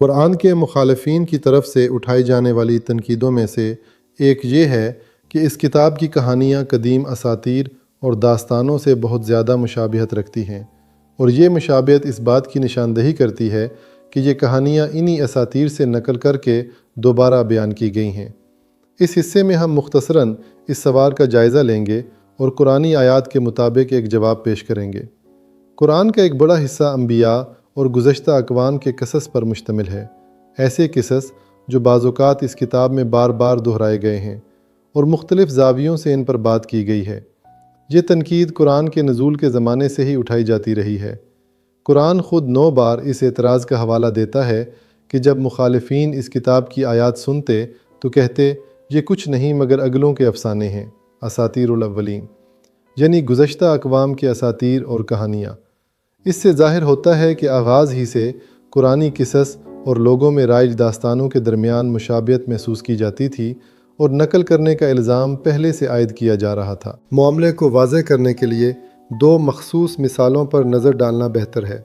قرآن کے مخالفین کی طرف سے اٹھائی جانے والی تنقیدوں میں سے ایک یہ ہے کہ اس کتاب کی کہانیاں قدیم اساطیر اور داستانوں سے بہت زیادہ مشابہت رکھتی ہیں، اور یہ مشابہت اس بات کی نشاندہی کرتی ہے کہ یہ کہانیاں انہی اساطیر سے نقل کر کے دوبارہ بیان کی گئی ہیں۔ اس حصے میں ہم مختصراً اس سوال کا جائزہ لیں گے اور قرآنی آیات کے مطابق ایک جواب پیش کریں گے۔ قرآن کا ایک بڑا حصہ انبیاء اور گزشتہ اقوام کے قصص پر مشتمل ہے، ایسے قصص جو بعض اوقات اس کتاب میں بار بار دہرائے گئے ہیں اور مختلف زاویوں سے ان پر بات کی گئی ہے۔ یہ تنقید قرآن کے نزول کے زمانے سے ہی اٹھائی جاتی رہی ہے۔ قرآن خود 9 بار اس اعتراض کا حوالہ دیتا ہے کہ جب مخالفین اس کتاب کی آیات سنتے تو کہتے یہ کچھ نہیں مگر اگلوں کے افسانے ہیں، اساطیر الاولین، یعنی گزشتہ اقوام کے اساطیر اور کہانیاں۔ اس سے ظاہر ہوتا ہے کہ آغاز ہی سے قرآنی قصص اور لوگوں میں رائج داستانوں کے درمیان مشابہت محسوس کی جاتی تھی اور نقل کرنے کا الزام پہلے سے عائد کیا جا رہا تھا۔ معاملے کو واضح کرنے کے لیے 2 مخصوص مثالوں پر نظر ڈالنا بہتر ہے۔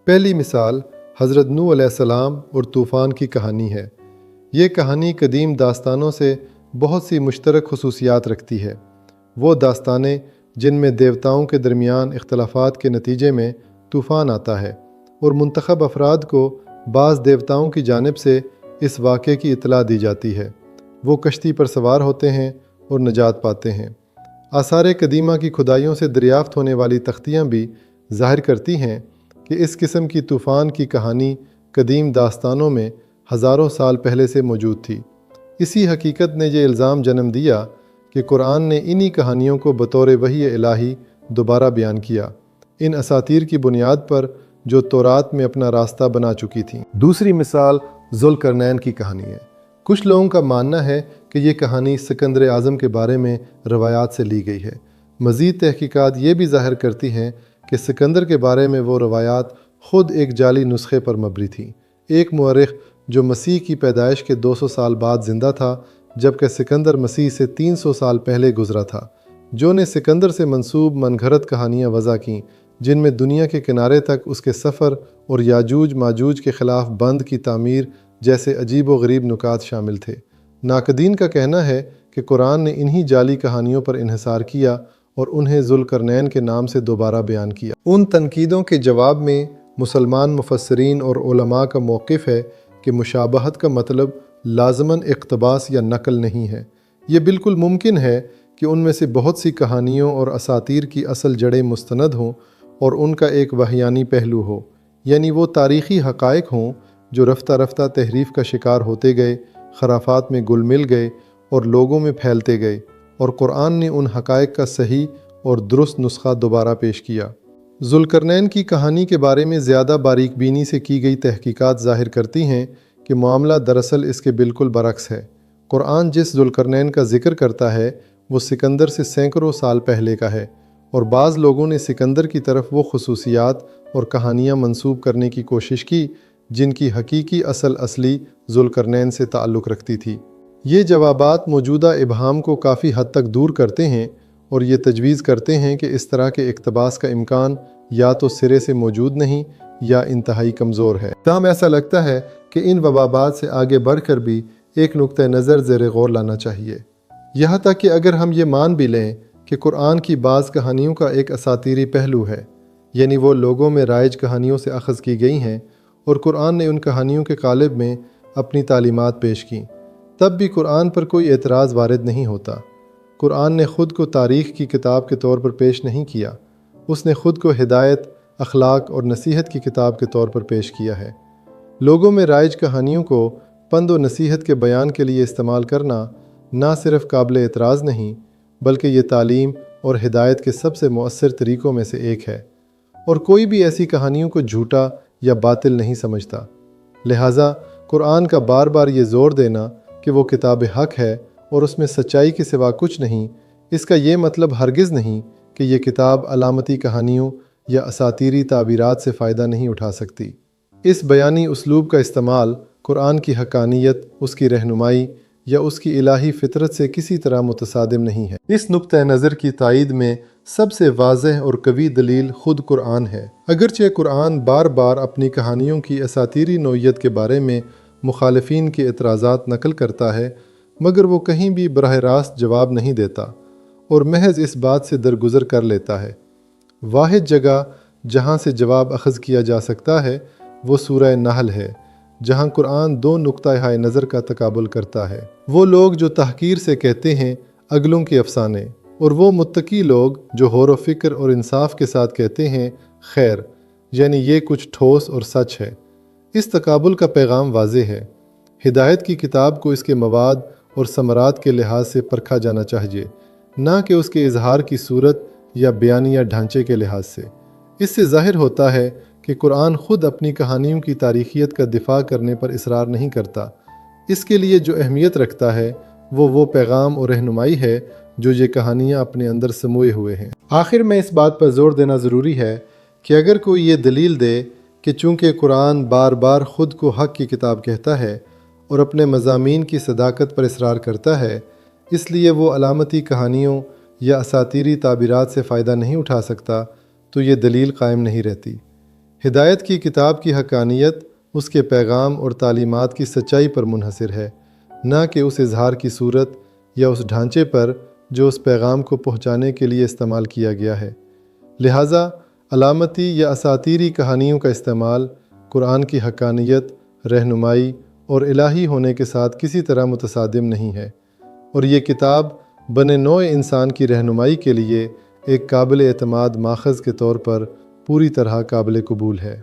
پہلی مثال حضرت نوح علیہ السلام اور طوفان کی کہانی ہے۔ یہ کہانی قدیم داستانوں سے بہت سی مشترک خصوصیات رکھتی ہے۔ وہ داستانیں جن میں دیوتاؤں کے درمیان اختلافات کے نتیجے میں طوفان آتا ہے اور منتخب افراد کو بعض دیوتاؤں کی جانب سے اس واقعے کی اطلاع دی جاتی ہے۔ وہ کشتی پر سوار ہوتے ہیں اور نجات پاتے ہیں۔ آثار قدیمہ کی کھدائیوں سے دریافت ہونے والی تختیاں بھی ظاہر کرتی ہیں کہ اس قسم کی طوفان کی کہانی قدیم داستانوں میں ہزاروں سال پہلے سے موجود تھی۔ اسی حقیقت نے یہ الزام جنم دیا کہ قرآن نے انہی کہانیوں کو بطور وحی الہی دوبارہ بیان کیا، ان اساطیر کی بنیاد پر جو تورات میں اپنا راستہ بنا چکی تھیں۔ دوسری مثال ذوالقرنین کی کہانی ہے۔ کچھ لوگوں کا ماننا ہے کہ یہ کہانی سکندر اعظم کے بارے میں روایات سے لی گئی ہے۔ مزید تحقیقات یہ بھی ظاہر کرتی ہیں کہ سکندر کے بارے میں وہ روایات خود ایک جعلی نسخے پر مبنی تھیں۔ ایک مورخ جو مسیح کی پیدائش کے 200 سال بعد زندہ تھا، جبکہ سکندر مسیح سے 300 سال پہلے گزرا تھا، جو نے سکندر سے منسوب من گھڑت کہانیاں وضع کیں، جن میں دنیا کے کنارے تک اس کے سفر اور یاجوج ماجوج کے خلاف بند کی تعمیر جیسے عجیب و غریب نکات شامل تھے۔ ناقدین کا کہنا ہے کہ قرآن نے انہی جعلی کہانیوں پر انحصار کیا اور انہیں ذوالقرنین کے نام سے دوبارہ بیان کیا۔ ان تنقیدوں کے جواب میں مسلمان مفسرین اور علماء کا موقف ہے کہ مشابہت کا مطلب لازماً اقتباس یا نقل نہیں ہے۔ یہ بالکل ممکن ہے کہ ان میں سے بہت سی کہانیوں اور اساطیر کی اصل جڑیں مستند ہوں اور ان کا ایک وحیانی پہلو ہو، یعنی وہ تاریخی حقائق ہوں جو رفتہ رفتہ تحریف کا شکار ہوتے گئے، خرافات میں گل مل گئے اور لوگوں میں پھیلتے گئے، اور قرآن نے ان حقائق کا صحیح اور درست نسخہ دوبارہ پیش کیا۔ ذوالقرنین کی کہانی کے بارے میں زیادہ باریک بینی سے کی گئی تحقیقات ظاہر کرتی ہیں کہ معاملہ دراصل اس کے بالکل برعکس ہے۔ قرآن جس ذوالقرنین کا ذکر کرتا ہے وہ سکندر سے سینکڑوں سال پہلے کا ہے، اور بعض لوگوں نے سکندر کی طرف وہ خصوصیات اور کہانیاں منسوب کرنے کی کوشش کی جن کی حقیقی اصلی ذوالقرنین سے تعلق رکھتی تھی۔ یہ جوابات موجودہ ابہام کو کافی حد تک دور کرتے ہیں اور یہ تجویز کرتے ہیں کہ اس طرح کے اقتباس کا امکان یا تو سرے سے موجود نہیں یا انتہائی کمزور ہے۔ تاہم ایسا لگتا ہے کہ ان جوابات سے آگے بڑھ کر بھی ایک نقطہ نظر زیر غور لانا چاہیے۔ یہاں تک کہ اگر ہم یہ مان بھی لیں کہ قرآن کی بعض کہانیوں کا ایک اساطیری پہلو ہے، یعنی وہ لوگوں میں رائج کہانیوں سے اخذ کی گئی ہیں اور قرآن نے ان کہانیوں کے قالب میں اپنی تعلیمات پیش کیں، تب بھی قرآن پر کوئی اعتراض وارد نہیں ہوتا۔ قرآن نے خود کو تاریخ کی کتاب کے طور پر پیش نہیں کیا، اس نے خود کو ہدایت، اخلاق اور نصیحت کی کتاب کے طور پر پیش کیا ہے۔ لوگوں میں رائج کہانیوں کو پند و نصیحت کے بیان کے لیے استعمال کرنا نہ صرف قابل اعتراض نہیں بلکہ یہ تعلیم اور ہدایت کے سب سے مؤثر طریقوں میں سے ایک ہے، اور کوئی بھی ایسی کہانیوں کو جھوٹا یا باطل نہیں سمجھتا۔ لہٰذا قرآن کا بار بار یہ زور دینا کہ وہ کتاب حق ہے اور اس میں سچائی کے سوا کچھ نہیں، اس کا یہ مطلب ہرگز نہیں کہ یہ کتاب علامتی کہانیوں یا اساطیری تعبیرات سے فائدہ نہیں اٹھا سکتی۔ اس بیانی اسلوب کا استعمال قرآن کی حقانیت، اس کی رہنمائی یا اس کی الہی فطرت سے کسی طرح متصادم نہیں ہے۔ اس نقطہ نظر کی تائید میں سب سے واضح اور قوی دلیل خود قرآن ہے۔ اگرچہ قرآن بار بار اپنی کہانیوں کی اساطیری نوعیت کے بارے میں مخالفین کے اعتراضات نقل کرتا ہے، مگر وہ کہیں بھی براہ راست جواب نہیں دیتا اور محض اس بات سے درگزر کر لیتا ہے۔ واحد جگہ جہاں سے جواب اخذ کیا جا سکتا ہے وہ سورہ نحل ہے، جہاں قرآن دو نقطۂ نظر کا تقابل کرتا ہے۔ وہ لوگ جو تحقیر سے کہتے ہیں اگلوں کے افسانے، اور وہ متقی لوگ جو غور و فکر اور انصاف کے ساتھ کہتے ہیں خیر، یعنی یہ کچھ ٹھوس اور سچ ہے۔ اس تقابل کا پیغام واضح ہے۔ ہدایت کی کتاب کو اس کے مواد اور ثمرات کے لحاظ سے پرکھا جانا چاہیے، نہ کہ اس کے اظہار کی صورت یا بیانیہ ڈھانچے کے لحاظ سے۔ اس سے ظاہر ہوتا ہے کہ قرآن خود اپنی کہانیوں کی تاریخیت کا دفاع کرنے پر اصرار نہیں کرتا۔ اس کے لیے جو اہمیت رکھتا ہے وہ پیغام اور رہنمائی ہے جو یہ کہانیاں اپنے اندر سموئے ہوئے ہیں۔ آخر میں اس بات پر زور دینا ضروری ہے کہ اگر کوئی یہ دلیل دے کہ چونکہ قرآن بار بار خود کو حق کی کتاب کہتا ہے اور اپنے مضامین کی صداقت پر اصرار کرتا ہے، اس لیے وہ علامتی کہانیوں یا اساطیری تعبیرات سے فائدہ نہیں اٹھا سکتا، تو یہ دلیل قائم نہیں رہتی۔ ہدایت کی کتاب کی حقانیت اس کے پیغام اور تعلیمات کی سچائی پر منحصر ہے، نہ کہ اس اظہار کی صورت یا اس ڈھانچے پر جو اس پیغام کو پہنچانے کے لیے استعمال کیا گیا ہے۔ لہٰذا علامتی یا اساطیری کہانیوں کا استعمال قرآن کی حقانیت، رہنمائی اور الہی ہونے کے ساتھ کسی طرح متصادم نہیں ہے، اور یہ کتاب بن نوع انسان کی رہنمائی کے لیے ایک قابل اعتماد ماخذ کے طور پر پوری طرح قابل قبول ہے۔